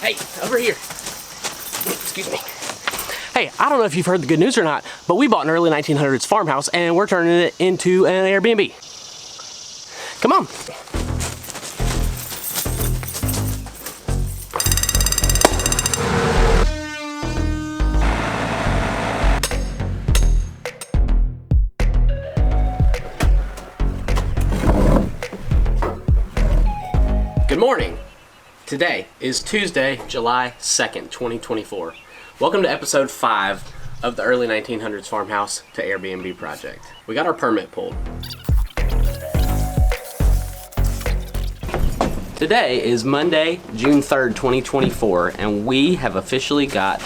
Hey, over here. Excuse me. Hey, I don't know if you've heard the good news or not, but we bought an early 1900s farmhouse and we're turning it into an Airbnb. Come on. Good morning. Today is Tuesday, July 2nd, 2024. Welcome to episode 5 of the early 1900s farmhouse to Airbnb project. We got our permit pulled. Today is Monday, June 3rd, 2024, and we have officially got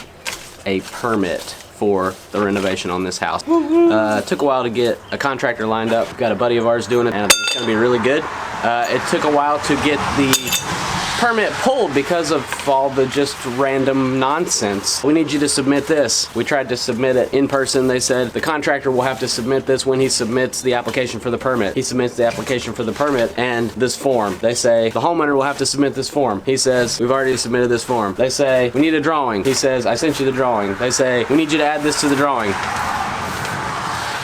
a permit for the renovation on this house. Took a while to get a contractor lined up. We've got a buddy of ours doing it, and I think it's gonna be really good. It took a while to get the permit pulled because of all the just random nonsense. We need you to submit this. We tried to submit it in person. They said the contractor will have to submit this when he submits the application for the permit. He submits the application for the permit and this form. They say the homeowner will have to submit this form. He says we've already submitted this form. They say we need a drawing. He says I sent you the drawing. They say we need you to add this to the drawing.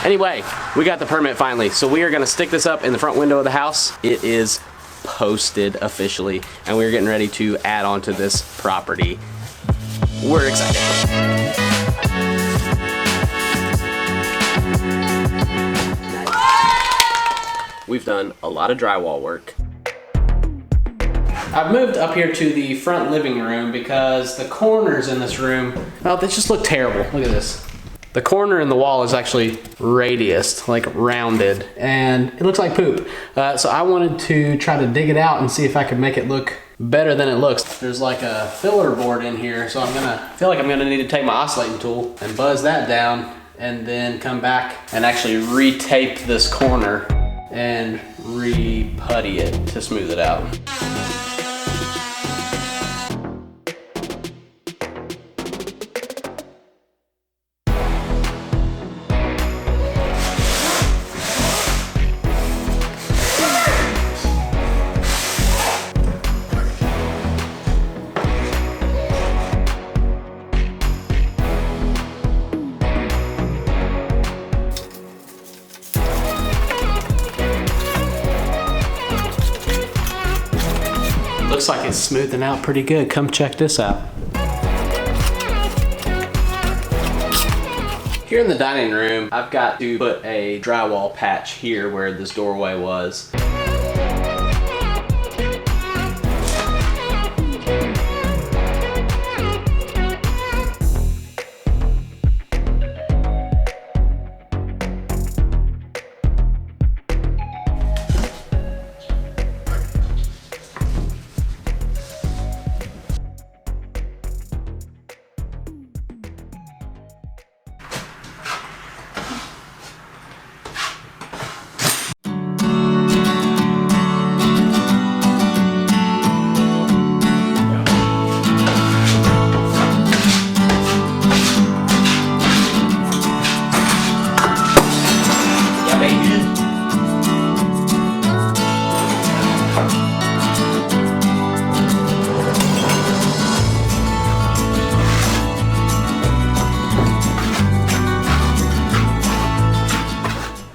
Anyway, we got the permit finally. So we are gonna stick this up in the front window of the house. It is posted officially, and we're getting ready to add on to this property. We're excited. We've done a lot of drywall work. I've moved up here to the front living room because the corners in this room, well, they just look terrible. Look at this. The corner in the wall is actually radiused, like rounded, and it looks like poop. So I wanted to try to dig it out and see if I could make it look better than it looks. There's like a filler board in here, so I feel like I'm gonna need to take my oscillating tool and buzz that down and then come back and actually re-tape this corner and re-putty it to smooth it out. Looks like it's smoothing out pretty good. Come check this out. Here in the dining room, I've got to put a drywall patch here where this doorway was.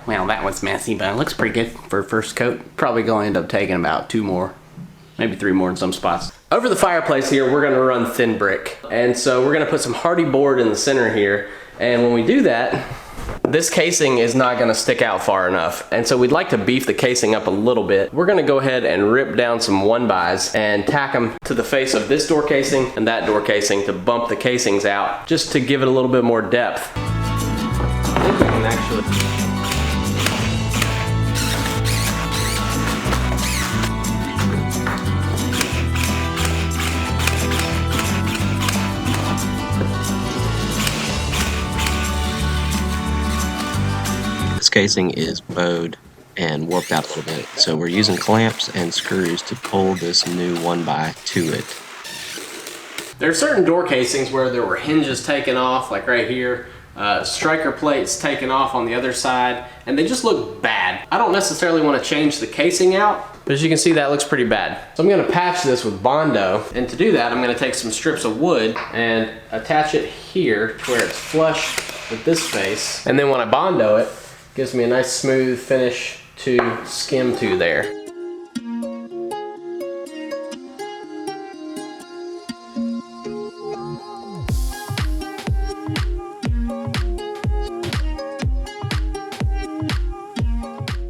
Well, that was messy, but it looks pretty good for a first coat. Probably gonna end up taking about 2 more, maybe 3 more in some spots. Over the fireplace here, we're gonna run thin brick. And so we're gonna put some hardy board in the center here. And when we do that, this casing is not gonna stick out far enough. And so we'd like to beef the casing up a little bit. We're gonna go ahead and rip down some 1-bys and tack them to the face of this door casing and that door casing to bump the casings out, just to give it a little bit more depth. I think we can actually... casing is bowed and warped out a little bit, so we're using clamps and screws to pull this new 1-by to it. There are certain door casings where there were hinges taken off, like right here, striker plates taken off on the other side, and they just look bad. I don't necessarily want to change the casing out, But as you can see, that looks pretty bad. So I'm gonna patch this with Bondo. And to do that, I'm gonna take some strips of wood and attach it here to where it's flush with this face. And then when I Bondo it, it gives me a nice smooth finish to skim to there.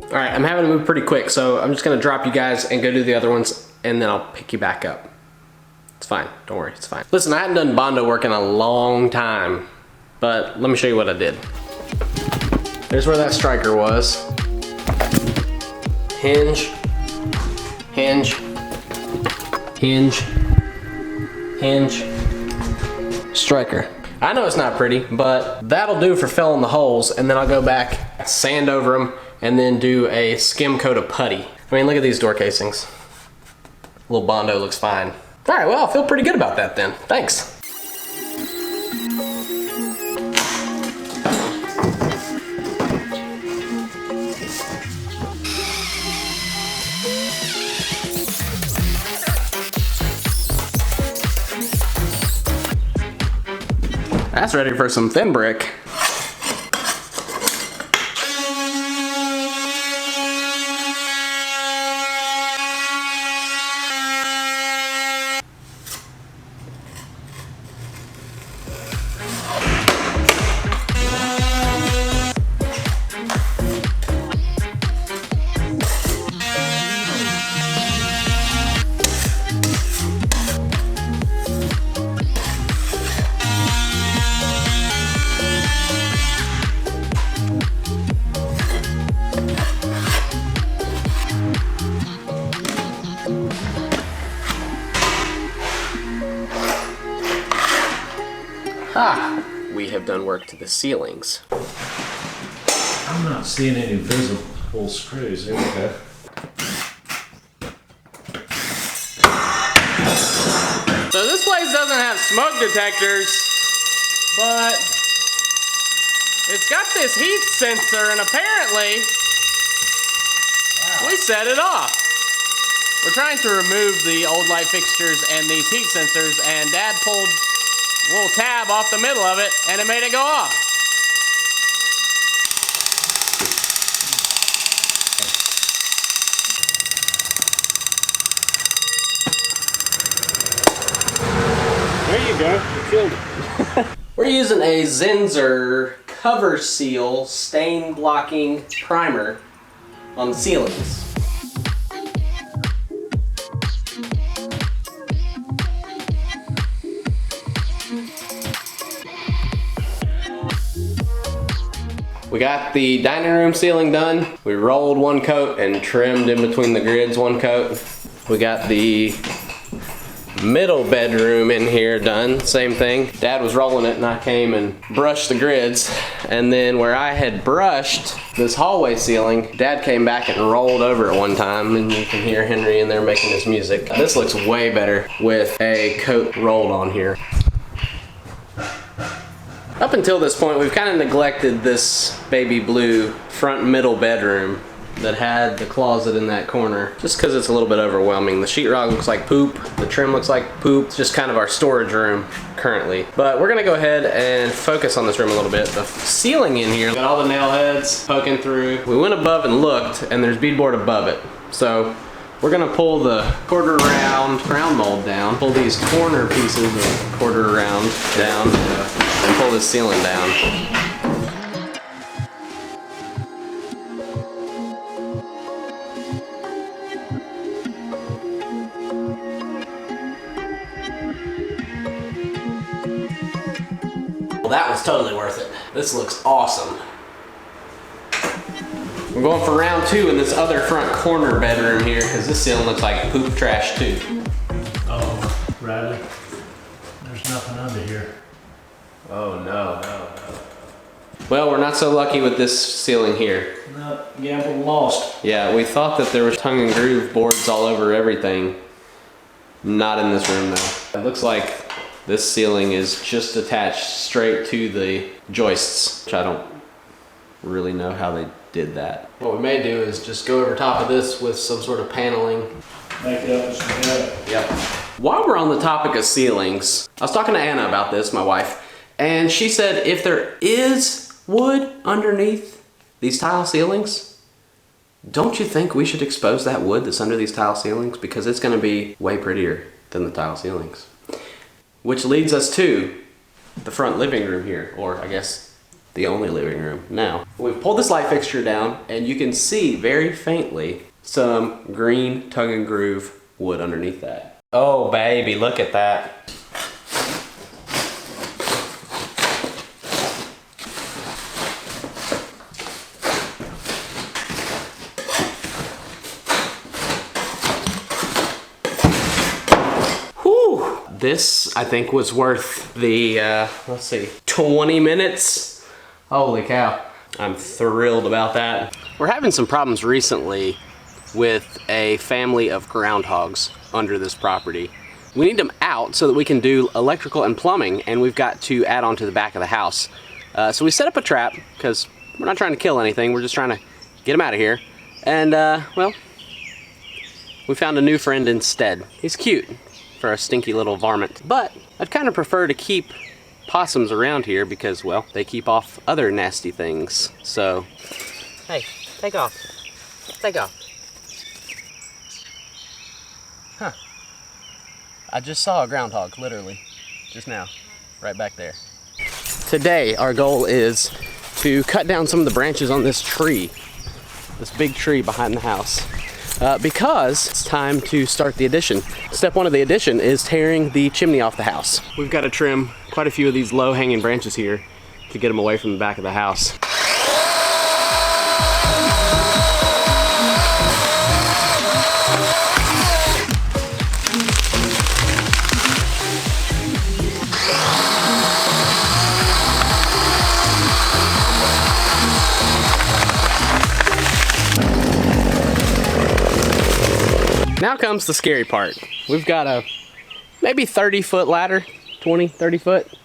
All right, I'm having to move pretty quick, so I'm just gonna drop you guys and go do the other ones, and then I'll pick you back up. It's fine, don't worry, it's fine. Listen, I hadn't done Bondo work in a long time, but let me show you what I did. There's where that striker was. Hinge, hinge, hinge, hinge, striker. I know it's not pretty, but that'll do for filling the holes, and then I'll go back, sand over them, and then do a skim coat of putty. I mean, look at these door casings. A little Bondo looks fine. All right, well, I feel pretty good about that then. Thanks. That's ready for some thin brick. We have done work to the ceilings. I'm not seeing any visible screws. Here we go. So this place doesn't have smoke detectors, but it's got this heat sensor, and apparently we set it off. We're trying to remove the old light fixtures and these heat sensors, and Dad pulled a little tab off the middle of it, and it made it go off. There you go. You killed it. We're using a Zinsser cover seal stain blocking primer on the ceilings. We got the dining room ceiling done. We rolled one coat and trimmed in between the grids one coat. We got the middle bedroom in here done, same thing. Dad was rolling it and I came and brushed the grids. And then where I had brushed this hallway ceiling, Dad came back and rolled over it one time, and you can hear Henry in there making his music. This looks way better with a coat rolled on here. Up until this point, we've kind of neglected this baby blue front and middle bedroom that had the closet in that corner, just because it's a little bit overwhelming. The sheetrock looks like poop, the trim looks like poop. It's just kind of our storage room currently. But we're gonna go ahead and focus on this room a little bit. The ceiling in here, got all the nail heads poking through. We went above and looked, and there's beadboard above it. So we're gonna pull the quarter round crown mold down, pull these corner pieces of quarter round down, and pull this ceiling down. Well, that was totally worth it. This looks awesome. We're going for round two in this other front corner bedroom here, because this ceiling looks like poop trash too. Oh, Riley, there's nothing under here. Oh no. Well, we're not so lucky with this ceiling here. No, gamble lost. Yeah, we thought that there was tongue and groove boards all over everything. Not in this room though. It looks like this ceiling is just attached straight to the joists, which I don't really know how they did that. What we may do is just go over top of this with some sort of paneling. Make it up as we go. Yep. While we're on the topic of ceilings, I was talking to Anna about this, my wife, and she said if there is wood underneath these tile ceilings, don't you think we should expose that wood that's under these tile ceilings? Because it's going to be way prettier than the tile ceilings. Which leads us to the front living room here, or I guess the only living room now. We've pulled this light fixture down and you can see very faintly some green tug and groove wood underneath that. Oh baby, look at that. Whew. This, I think, was worth the, let's see, 20 minutes. Holy cow. I'm thrilled about that. We're having some problems recently with a family of groundhogs under this property. We need them out so that we can do electrical and plumbing, and we've got to add on to the back of the house. So we set up a trap because we're not trying to kill anything, we're just trying to get them out of here. And well, we found a new friend instead. He's cute for a stinky little varmint, but I'd kind of prefer to keep possums around here because, well, they keep off other nasty things. So, hey, take off. Take off. Huh. I just saw a groundhog, literally, just now, right back there. Today, our goal is to cut down some of the branches on this tree, this big tree behind the house, because it's time to start the addition. Step one of the addition is tearing the chimney off the house. We've got to trim quite a few of these low-hanging branches here to get them away from the back of the house. Now comes the scary part. We've got a maybe 30-foot ladder, 20, 30 foot.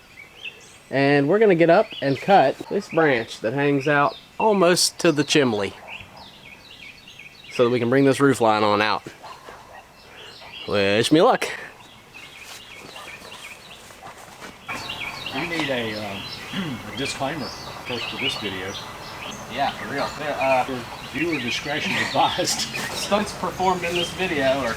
And we're gonna get up and cut this branch that hangs out almost to the chimney so that we can bring this roof line on out. Wish me luck. We need a disclaimer first to this video. Yeah, for real. Viewer discretion advised. Stunts performed in this video are...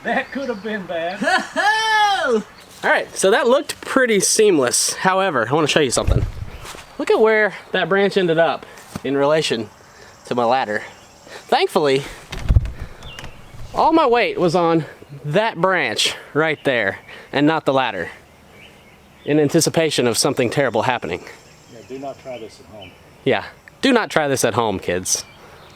That could have been bad. Alright, so that looked pretty seamless. However, I want to show you something. Look at where that branch ended up in relation to my ladder. Thankfully, all my weight was on that branch right there and not the ladder, in anticipation of something terrible happening. Yeah, do not try this at home. Yeah, do not try this at home, kids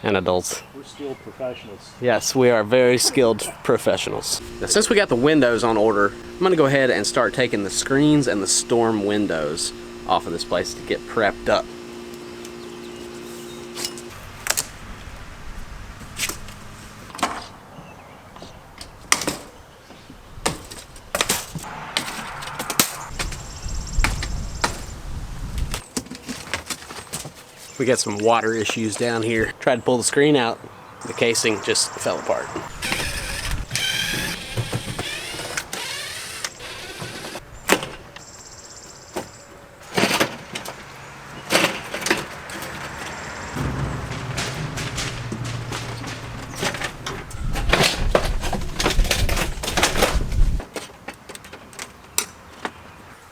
and adults. We're skilled professionals. Yes, we are very skilled professionals. Now, since we got the windows on order, I'm gonna go ahead and start taking the screens and the storm windows off of this place to get prepped up. We got some water issues down here. Tried to pull the screen out, the casing just fell apart.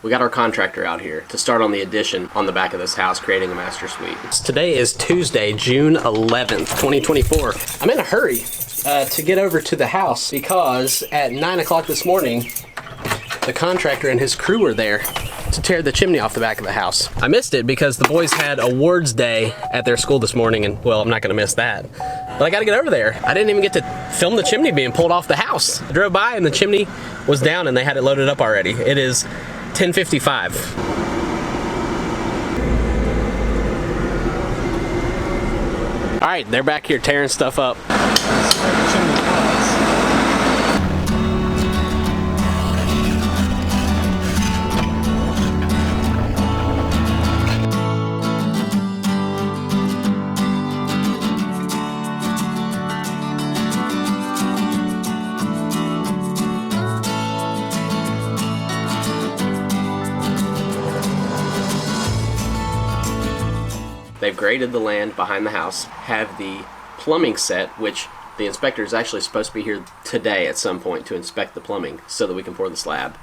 We got our contractor out here to start on the addition on the back of this house, creating a master suite. Today is Tuesday, June 11th, 2024. I'm in a hurry to get over to the house because at 9 o'clock this morning, the contractor and his crew were there to tear the chimney off the back of the house. I missed it because the boys had awards day at their school this morning, and well, I'm not gonna miss that. But I gotta get over there. I didn't even get to film the chimney being pulled off the house. I drove by and the chimney was down and they had it loaded up already. It is 10:55. All right, they're back here tearing stuff up. chimney pots. They've graded the land behind the house, have the plumbing set, which the inspector is actually supposed to be here today at some point to inspect the plumbing so that we can pour the slab.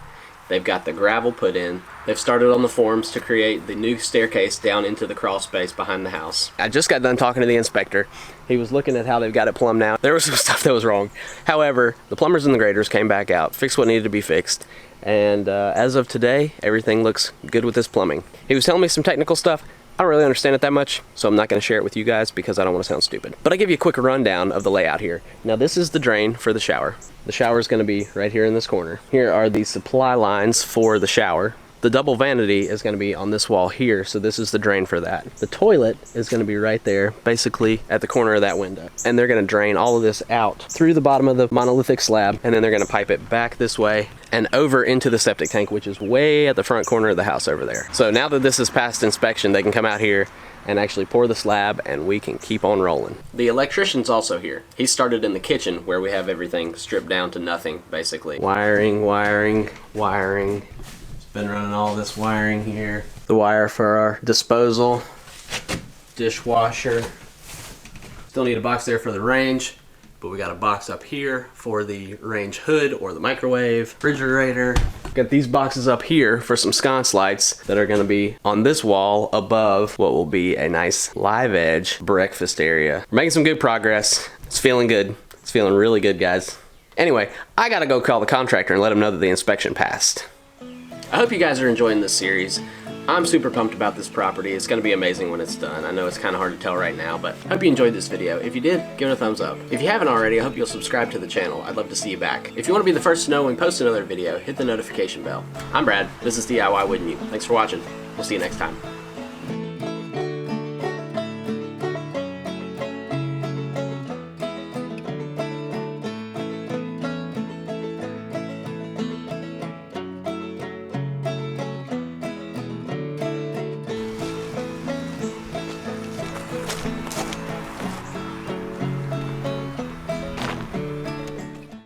They've got the gravel put in. They've started on the forms to create the new staircase down into the crawl space behind the house. I just got done talking to the inspector. He was looking at how they've got it plumbed now. There was some stuff that was wrong. However, the plumbers and the graders came back out, fixed what needed to be fixed, and as of today, everything looks good with this plumbing. He was telling me some technical stuff. I don't really understand it that much, so I'm not going to share it with you guys because I don't want to sound stupid. But I'll give you a quick rundown of the layout here. Now this is the drain for the shower. The shower is going to be right here in this corner. Here are the supply lines for the shower. The double vanity is going to be on this wall here, so this is the drain for that. The toilet is going to be right there, basically at the corner of that window. And they're going to drain all of this out through the bottom of the monolithic slab, and then they're going to pipe it back this way and over into the septic tank, which is way at the front corner of the house over there. So now that this is past inspection, they can come out here and actually pour the slab, and we can keep on rolling. The electrician's also here. He started in the kitchen where we have everything stripped down to nothing, basically. Wiring, wiring, wiring. Been running all this wiring here. The wire for our disposal, dishwasher. Still need a box there for the range, but we got a box up here for the range hood or the microwave, refrigerator. Got these boxes up here for some sconce lights that are gonna be on this wall above what will be a nice live edge breakfast area. We're making some good progress. It's feeling good. It's feeling really good, guys. Anyway, I gotta go call the contractor and let him know that the inspection passed. I hope you guys are enjoying this series. I'm super pumped about this property. It's going to be amazing when it's done. I know it's kind of hard to tell right now, but I hope you enjoyed this video. If you did, give it a thumbs up. If you haven't already, I hope you'll subscribe to the channel. I'd love to see you back. If you want to be the first to know when we post another video, hit the notification bell. I'm Brad. This is DIY Woodn't. Thanks for watching. We'll see you next time.